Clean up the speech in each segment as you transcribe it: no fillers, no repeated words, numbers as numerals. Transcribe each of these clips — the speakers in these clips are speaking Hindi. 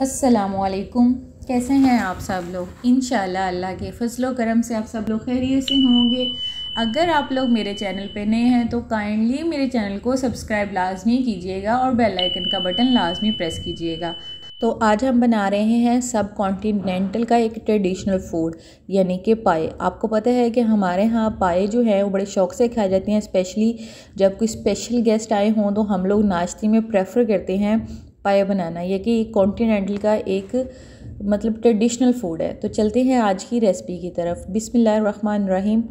अस्सलामुअलैकुम। कैसे हैं आप सब लोग? इंशाअल्लाह अल्लाह के फजलो करम से आप सब लोग खैरियत से होंगे। अगर आप लोग मेरे चैनल पे नए हैं तो काइंडली मेरे चैनल को सब्सक्राइब लाजमी कीजिएगा और बेल आइकन का बटन लाजमी प्रेस कीजिएगा। तो आज हम बना रहे हैं सब कॉन्टिनेंटल का एक ट्रेडिशनल फूड यानी कि पाए। आपको पता है कि हमारे यहाँ पाए जो है वो बड़े शौक़ से खाए जाते हैं, स्पेशली जब कोई स्पेशल गेस्ट आए हों तो हम लोग नाश्ते में प्रेफर करते हैं पाए बनाना। ये कि कॉन्टिनेंटल का एक मतलब ट्रेडिशनल फूड है। तो चलते हैं आज की रेसिपी की तरफ। बिस्मिल्लाहिर्रहमानिर्रहीम।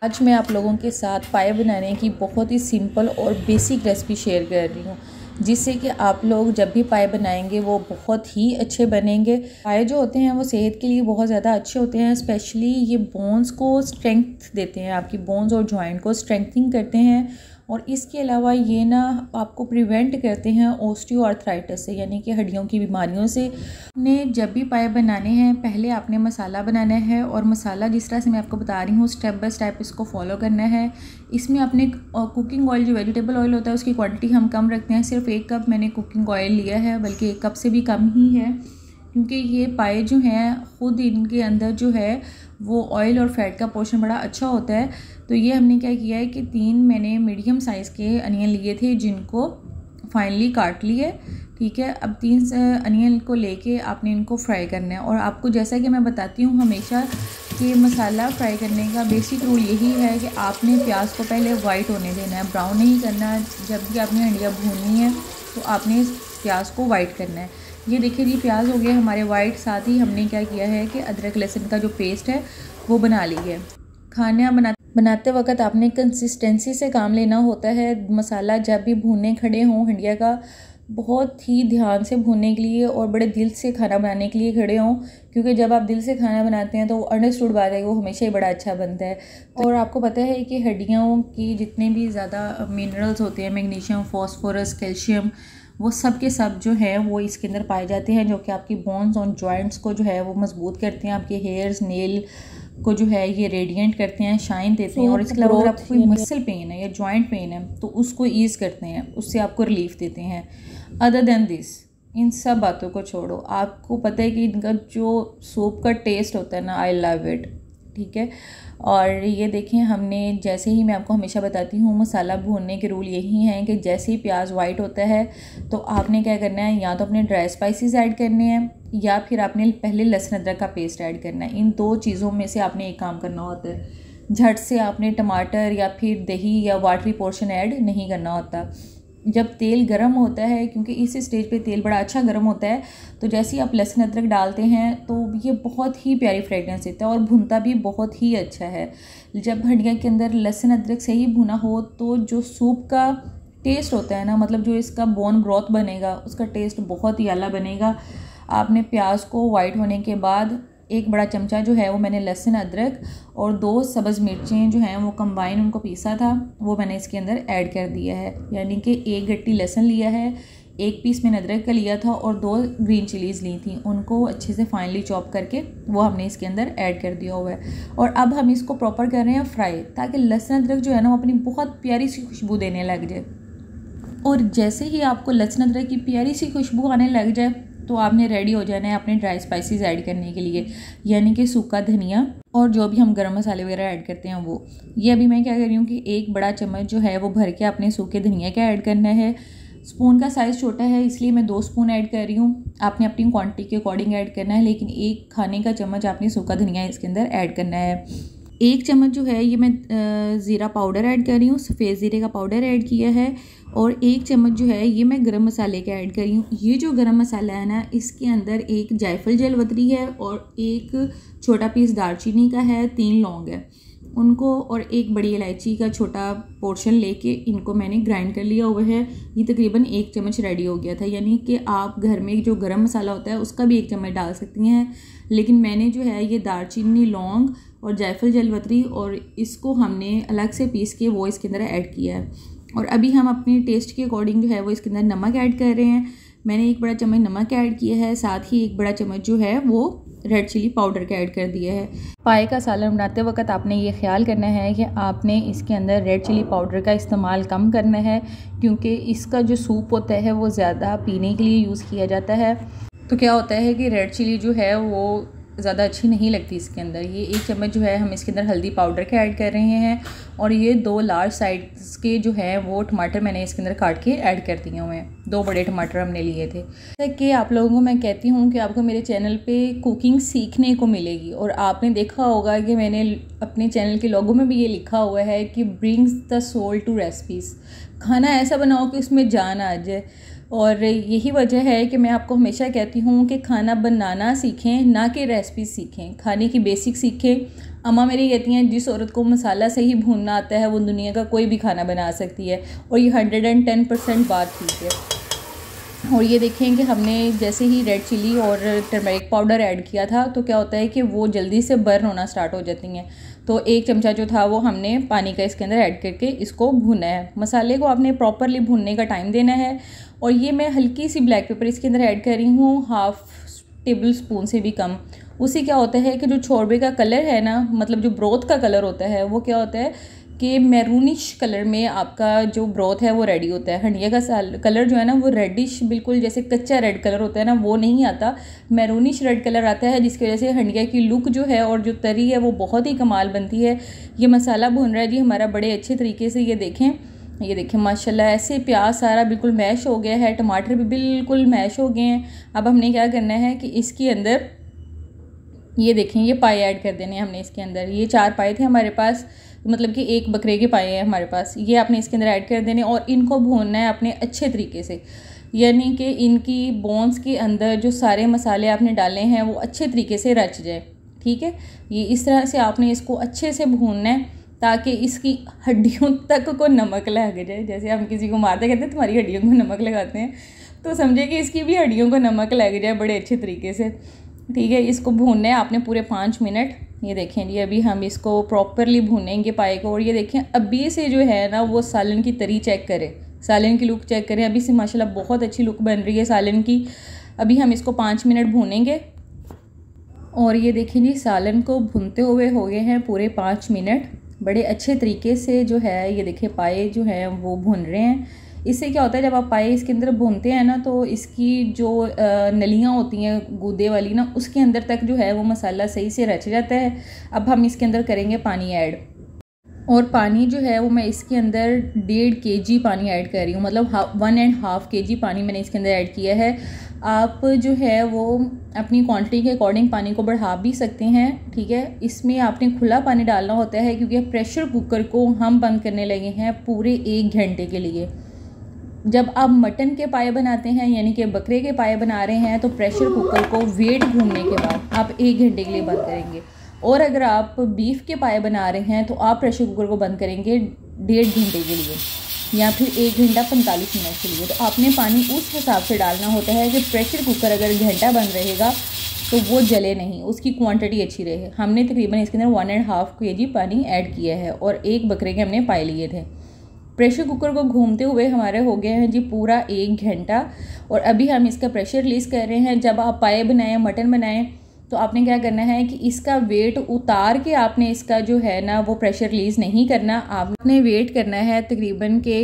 आज मैं आप लोगों के साथ पाए बनाने की बहुत ही सिंपल और बेसिक रेसिपी शेयर कर रही हूँ, जिससे कि आप लोग जब भी पाए बनाएंगे वो बहुत ही अच्छे बनेंगे। पाए जो होते हैं वो सेहत के लिए बहुत ज़्यादा अच्छे होते हैं, स्पेशली ये बोन्स को स्ट्रेंथ देते हैं, आपकी बोन्स और जॉइंट को स्ट्रेंथनिंग करते हैं। और इसके अलावा ये ना आपको प्रिवेंट करते हैं ऑस्टियोआर्थराइटिस से, यानी कि हड्डियों की बीमारियों से। ने जब भी पाए बनाने हैं पहले आपने मसाला बनाना है, और मसाला जिस तरह से मैं आपको बता रही हूँ स्टेप बाय स्टेप इसको फॉलो करना है। इसमें आपने कुकिंग ऑयल जो वेजिटेबल ऑयल होता है उसकी क्वांटिटी हम कम रखते हैं। सिर्फ 1 कप मैंने कुकिंग ऑयल लिया है, बल्कि 1 कप से भी कम ही है, क्योंकि ये पाए जो हैं ख़ुद इनके अंदर जो है वो ऑयल और फैट का पोर्शन बड़ा अच्छा होता है। तो ये हमने क्या किया है कि 3 मैंने मीडियम साइज़ के अनियन लिए थे, जिनको फाइनली काट लिए। ठीक है, अब 3 अनियन को लेके आपने इनको फ्राई करना है। और आपको जैसा कि मैं बताती हूँ हमेशा कि मसाला फ्राई करने का बेसिक रूल यही है कि आपने प्याज को पहले वाइट होने देना है, ब्राउन नहीं करना। जब भी आपने हंडिया भूननी है तो आपने प्याज को वाइट करना है। ये देखिए जी प्याज हो गए हमारे वाइट। साथ ही हमने क्या किया है कि अदरक लहसुन का जो पेस्ट है वो बना ली है। खाना बनाते वक्त आपने कंसिस्टेंसी से काम लेना होता है। मसाला जब भी भूनने खड़े हों हंडिया का बहुत ही ध्यान से भूनने के लिए और बड़े दिल से खाना बनाने के लिए खड़े हों, क्योंकि जब आप दिल से खाना बनाते हैं तो वो अंडरस्टूड बात है, वो हमेशा ही बड़ा अच्छा बनता है। और आपको पता है कि हड्डियों की जितने भी ज़्यादा मिनरल्स होते हैं, मैग्नीशियम, फॉस्फोरस, कैल्शियम, वो सब के सब जो है वो इसके अंदर पाए जाते हैं, जो कि आपकी बोन्स और जॉइंट्स को जो है वो मजबूत करते हैं, आपके हेयर्स, नेल को जो है ये रेडिएंट करते हैं, शाइन देते हैं। और इसके अलावा अगर आपको कोई मसल पेन है या जॉइंट पेन है तो उसको ईज़ करते हैं, उससे आपको रिलीफ देते हैं। अदर देन दिस, इन सब बातों को छोड़ो, आपको पता है कि इनका जो सूप का टेस्ट होता है ना, आई लव इट। ठीक है, और ये देखें हमने जैसे ही मैं आपको हमेशा बताती हूँ मसाला भूनने के रूल यही हैं कि जैसे ही प्याज वाइट होता है तो आपने क्या करना है, या तो अपने ड्राई स्पाइसेस ऐड करने हैं या फिर आपने पहले लहसुन अदरक का पेस्ट ऐड करना है। इन 2 चीज़ों में से आपने एक काम करना होता है। झट से आपने टमाटर या फिर दही या वाटरी पोर्शन ऐड नहीं करना होता। जब तेल गर्म होता है, क्योंकि इस स्टेज पे तेल बड़ा अच्छा गर्म होता है, तो जैसे ही आप लहसुन अदरक डालते हैं तो ये बहुत ही प्यारी फ्रेगनेंस देता है और भुनता भी बहुत ही अच्छा है। जब हंडिया के अंदर लहसुन अदरक सही भुना हो तो जो सूप का टेस्ट होता है ना, मतलब जो इसका बोन ब्रॉथ बनेगा उसका टेस्ट बहुत ही आला बनेगा। आपने प्याज को वाइट होने के बाद 1 बड़ा चमचा जो है वो मैंने लहसुन अदरक और 2 सब्ज़ मिर्चें जो हैं वो कंबाइन उनको पीसा था वो मैंने इसके अंदर ऐड कर दिया है। यानी कि 1 गट्टी लहसुन लिया है, 1 पीस मैंने अदरक का लिया था और 2 ग्रीन चिलीज़ ली थी, उनको अच्छे से फाइनली चॉप करके वो हमने इसके अंदर ऐड कर दिया हुआ है। और अब हम इसको प्रॉपर कर रहे हैं फ्राई, ताकि लहसुन अदरक जो है ना वो अपनी बहुत प्यारी सी खुशबू देने लग जाए। और जैसे ही आपको लहसुन अदरक की प्यारी सी खुशबू आने लग जाए तो आपने रेडी हो जाना है अपने ड्राई स्पाइसेस ऐड करने के लिए, यानी कि सूखा धनिया और जो भी हम गरम मसाले वगैरह ऐड करते हैं वो। ये अभी मैं क्या कर रही हूँ कि 1 बड़ा चम्मच जो है वो भर के अपने सूखे धनिया का ऐड करना है। स्पून का साइज़ छोटा है इसलिए मैं 2 स्पून ऐड कर रही हूँ। आपने अपनी क्वांटिटी के अकॉर्डिंग ऐड करना है, लेकिन 1 खाने का चम्मच आपने सूखा धनिया इसके अंदर ऐड करना है। 1 चम्मच जो है ये मैं ज़ीरा पाउडर ऐड कर रही हूँ, सफ़ेद ज़ीरे का पाउडर ऐड किया है। और 1 चम्मच जो है ये मैं गरम मसाले का ऐड कर रही हूँ। ये जो गरम मसाला है ना, इसके अंदर 1 जायफल जलवतरी है और 1 छोटा पीस दालचीनी का है, 3 लौंग है उनको, और 1 बड़ी इलायची का छोटा पोर्शन लेके इनको मैंने ग्राइंड कर लिया हुआ है। ये तकरीबन 1 चम्मच रेडी हो गया था। यानी कि आप घर में जो गरम मसाला होता है उसका भी 1 चम्मच डाल सकती हैं, लेकिन मैंने जो है ये दालचीनी, लौंग और जायफल जलवतरी और इसको हमने अलग से पीस के वो इसके अंदर ऐड किया है। और अभी हम अपने टेस्ट के अकॉर्डिंग जो है वो इसके अंदर नमक ऐड कर रहे हैं। मैंने 1 बड़ा चम्मच नमक ऐड किया है, साथ ही 1 बड़ा चम्मच जो है वो रेड चिली पाउडर का ऐड कर दिया है। पाए का सालन बनाते वक्त आपने ये ख्याल करना है कि आपने इसके अंदर रेड चिली पाउडर का इस्तेमाल कम करना है, क्योंकि इसका जो सूप होता है वो ज़्यादा पीने के लिए यूज़ किया जाता है। तो क्या होता है कि रेड चिली जो है वो ज़्यादा अच्छी नहीं लगती इसके अंदर। ये 1 चम्मच जो है हम इसके अंदर हल्दी पाउडर के ऐड कर रहे हैं और ये 2 लार्ज साइज़ के जो है वो टमाटर मैंने इसके अंदर काट के ऐड कर दिए हुए हैं। 2 बड़े टमाटर हमने लिए थे। जैसे कि आप लोगों को मैं कहती हूँ कि आपको मेरे चैनल पे कुकिंग सीखने को मिलेगी और आपने देखा होगा कि मैंने अपने चैनल के लोगों में भी ये लिखा हुआ है कि brings the soul to recipes. खाना ऐसा बनाओ कि उसमें जान आ जाए। और यही वजह है कि मैं आपको हमेशा कहती हूँ कि खाना बनाना सीखें, ना कि रेसिपी सीखें। खाने की बेसिक सीखें। अम्मा मेरी कहती हैं जिस औरत को मसाला सही भूनना आता है वो दुनिया का कोई भी खाना बना सकती है, और ये 110% बात ठीक है। और ये देखें कि हमने जैसे ही रेड चिली और टर्मरिक पाउडर ऐड किया था तो क्या होता है कि वो जल्दी से बर्न होना स्टार्ट हो जाती हैं। तो 1 चमचा जो था वो हमने पानी का इसके अंदर ऐड करके इसको भुना है। मसाले को आपने प्रॉपरली भुनने का टाइम देना है। और ये मैं हल्की सी ब्लैक पेपर इसके अंदर ऐड कर रही हूँ, 1/2 टेबल स्पून से भी कम। उससे क्या होता है कि जो छोरबे का कलर है ना, मतलब जो ब्रोथ का कलर होता है वो क्या होता है कि मैरूनिश कलर में आपका जो ब्रोथ है वो रेडी होता है। हंडिया का कलर जो है ना वो रेडिश, बिल्कुल जैसे कच्चा रेड कलर होता है ना वो नहीं आता, मैरूनिश रेड कलर आता है, जिसकी वजह से हंडिया की लुक जो है और जो तरी है वो बहुत ही कमाल बनती है। ये मसाला भुन रहा है जी हमारा बड़े अच्छे तरीके से। ये देखें माशाल्लाह ऐसे प्याज सारा बिल्कुल मैश हो गया है, टमाटर भी बिल्कुल मैश हो गए हैं। अब हमने क्या करना है कि इसके अंदर ये देखें ये पाए ऐड कर देने हैं हमने इसके अंदर। ये 4 पाए थे हमारे पास, मतलब कि 1 बकरे के पाए हैं हमारे पास। ये आपने इसके अंदर ऐड कर देने और इनको भूनना है अपने अच्छे तरीके से, यानी कि इनकी बोन्स के अंदर जो सारे मसाले आपने डाले हैं वो अच्छे तरीके से रच जाए। ठीक है, ये इस तरह से आपने इसको अच्छे से भूनना है ताकि इसकी हड्डियों तक को नमक लग जाए। जैसे हम किसी को मारते कहते हैं तुम्हारी हड्डियों को नमक लगाते हैं, तो समझे कि इसकी भी हड्डियों को नमक लग जाए बड़े अच्छे तरीके से। ठीक है, इसको भूनना है आपने पूरे 5 मिनट। ये देखें जी अभी हम इसको प्रॉपरली भूनेंगे पाए को। और ये देखें अभी से जो है ना वो सालन की तरी चेक करें, सालन की लुक चेक करें। अभी से माशाल्लाह बहुत अच्छी लुक बन रही है सालन की। अभी हम इसको 5 मिनट भूनेंगे। और ये देखें जी सालन को भूनते हुए हो गए हैं पूरे 5 मिनट बड़े अच्छे तरीके से। जो है ये देखिए पाए जो हैं वो भुन रहे हैं। इससे क्या होता है जब आप पाए इसके अंदर भूनते हैं ना तो इसकी जो नलियाँ होती हैं गूदे वाली ना, उसके अंदर तक जो है वो मसाला सही से रच जाता है। अब हम इसके अंदर करेंगे पानी ऐड, और पानी जो है वो मैं इसके अंदर 1.5 kg पानी ऐड कर रही हूँ, मतलब 1.5 kg पानी मैंने इसके अंदर ऐड किया है। आप जो है वो अपनी क्वांटिटी के अकॉर्डिंग पानी को बढ़ा भी सकते हैं। ठीक है, इसमें आपने खुला पानी डालना होता है क्योंकि प्रेशर कुकर को हम बंद करने लगे हैं पूरे 1 घंटे के लिए। जब आप मटन के पाए बनाते हैं यानी कि बकरे के पाए बना रहे हैं तो प्रेशर कुकर को वेट घूमने के बाद आप 1 घंटे के लिए बंद करेंगे। और अगर आप बीफ के पाए बना रहे हैं तो आप प्रेशर कुकर को बंद करेंगे 1.5 घंटे के लिए या फिर 1 घंटा 45 मिनट के लिए। तो आपने पानी उस हिसाब से डालना होता है कि प्रेशर कुकर अगर घंटा बंद रहेगा तो वो जले नहीं, उसकी क्वांटिटी अच्छी रहे। हमने तकरीबन इसके अंदर 1.5 kg पानी ऐड किया है और 1 बकरे के हमने पाए लिए थे। प्रेशर कुकर को घूमते हुए हमारे हो गए हैं जी पूरा 1 घंटा। और अभी हम इसका प्रेशर रिलीज़ कर रहे हैं। जब आप पाए बनाएं मटन बनाएं तो आपने क्या करना है कि इसका वेट उतार के आपने इसका जो है ना वो प्रेशर रिलीज़ नहीं करना। आपने वेट करना है तकरीबन के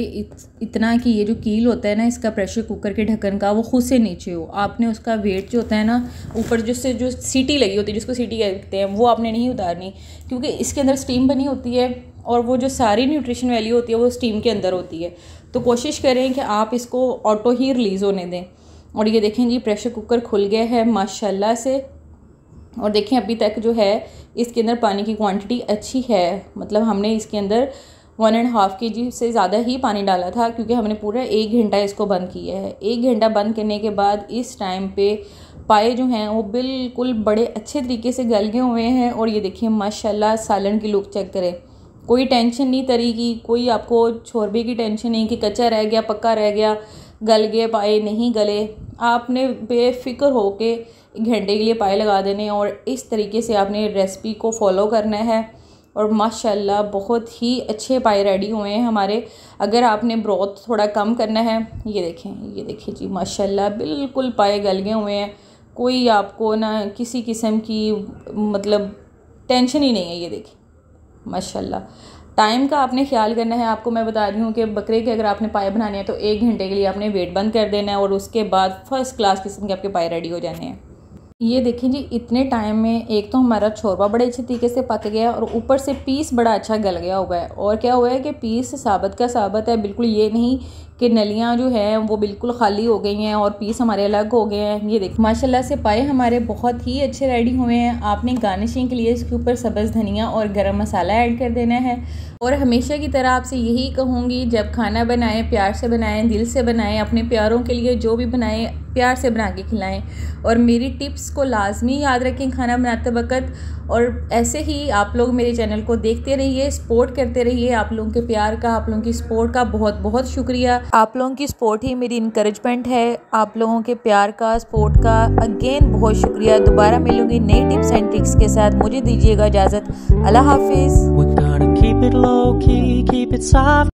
इतना कि ये जो कील होता है ना इसका प्रेशर कुकर के ढक्कन का वो खुद से नीचे हो। आपने उसका वेट जो होता है ना ऊपर जिससे जो सीटी लगी होती है जिसको सीटी कहते हैं वो आपने नहीं उतारनी, क्योंकि इसके अंदर स्टीम बनी होती है और वो जो सारी न्यूट्रिशन वैल्यू होती है वो स्टीम के अंदर होती है। तो कोशिश करें कि आप इसको ऑटो ही रिलीज़ होने दें। और ये देखें जी प्रेशर कुकर खुल गया है माशाल्लाह से। और देखें अभी तक जो है इसके अंदर पानी की क्वांटिटी अच्छी है, मतलब हमने इसके अंदर 1.5 kg से ज़्यादा ही पानी डाला था क्योंकि हमने पूरा 1 घंटा इसको बंद किया है। 1 घंटा बंद करने के बाद इस टाइम पे पाए जो हैं वो बिल्कुल बड़े अच्छे तरीके से गल गए हुए हैं। और ये देखिए माशाल्लाह सालन की लुक चेक करें, कोई टेंशन नहीं तरी की, कोई आपको छोरबे की टेंशन नहीं कि कच्चा रह गया पक्का रह गया गल गए पाए नहीं गले। आपने बेफिक्र हो के 1 घंटे के लिए पाए लगा देने और इस तरीके से आपने रेसिपी को फॉलो करना है। और माशाल्लाह बहुत ही अच्छे पाए रेडी हुए हैं हमारे। अगर आपने ब्रोथ थोड़ा कम करना है, ये देखें जी माशाल्लाह बिल्कुल पाए गल गए हुए हैं, कोई आपको ना किसी किस्म की मतलब टेंशन ही नहीं है। ये देखें माशाल्लाह टाइम का आपने ख्याल करना है। आपको मैं बता रही हूँ कि बकरे के अगर आपने पाए बनाने हैं तो 1 घंटे के लिए आपने वेट बंद कर देना है और उसके बाद फर्स्ट क्लास किस्म के आपके पाए रेडी हो जाने हैं। ये देखिए जी, इतने टाइम में एक तो हमारा छोरबा बड़े अच्छे तरीके से पक गया और ऊपर से पीस बड़ा अच्छा गल गया हुआ है। और क्या हुआ है कि पीस साबत का साबत है, बिल्कुल ये नहीं कि नलियाँ जो हैं वो बिल्कुल खाली हो गई हैं और पीस हमारे अलग हो गए हैं। ये देखिए माशाल्लाह से पाए हमारे बहुत ही अच्छे रेडी हुए हैं। आपने गार्निशिंग के लिए इसके ऊपर सब्ज़ धनिया और गरम मसाला ऐड कर देना है। और हमेशा की तरह आपसे यही कहूँगी, जब खाना बनाएं प्यार से बनाएं, दिल से बनाएं, अपने प्यारों के लिए जो भी बनाएं प्यार से बना के खिलाएं। और मेरी टिप्स को लाजमी याद रखें खाना बनाते वक्त। और ऐसे ही आप लोग मेरे चैनल को देखते रहिए, सपोर्ट करते रहिए। आप लोगों के प्यार का, आप लोगों की सपोर्ट का बहुत बहुत शुक्रिया। आप लोगों की सपोर्ट ही मेरी इनकरेजमेंट है। आप लोगों के प्यार का, सपोर्ट का अगेन बहुत शुक्रिया। दोबारा मिलूंगी नई टिप्स एंड ट्रिक्स के साथ। मुझे दीजिएगा इजाज़त। अल्लाह हाफिज़।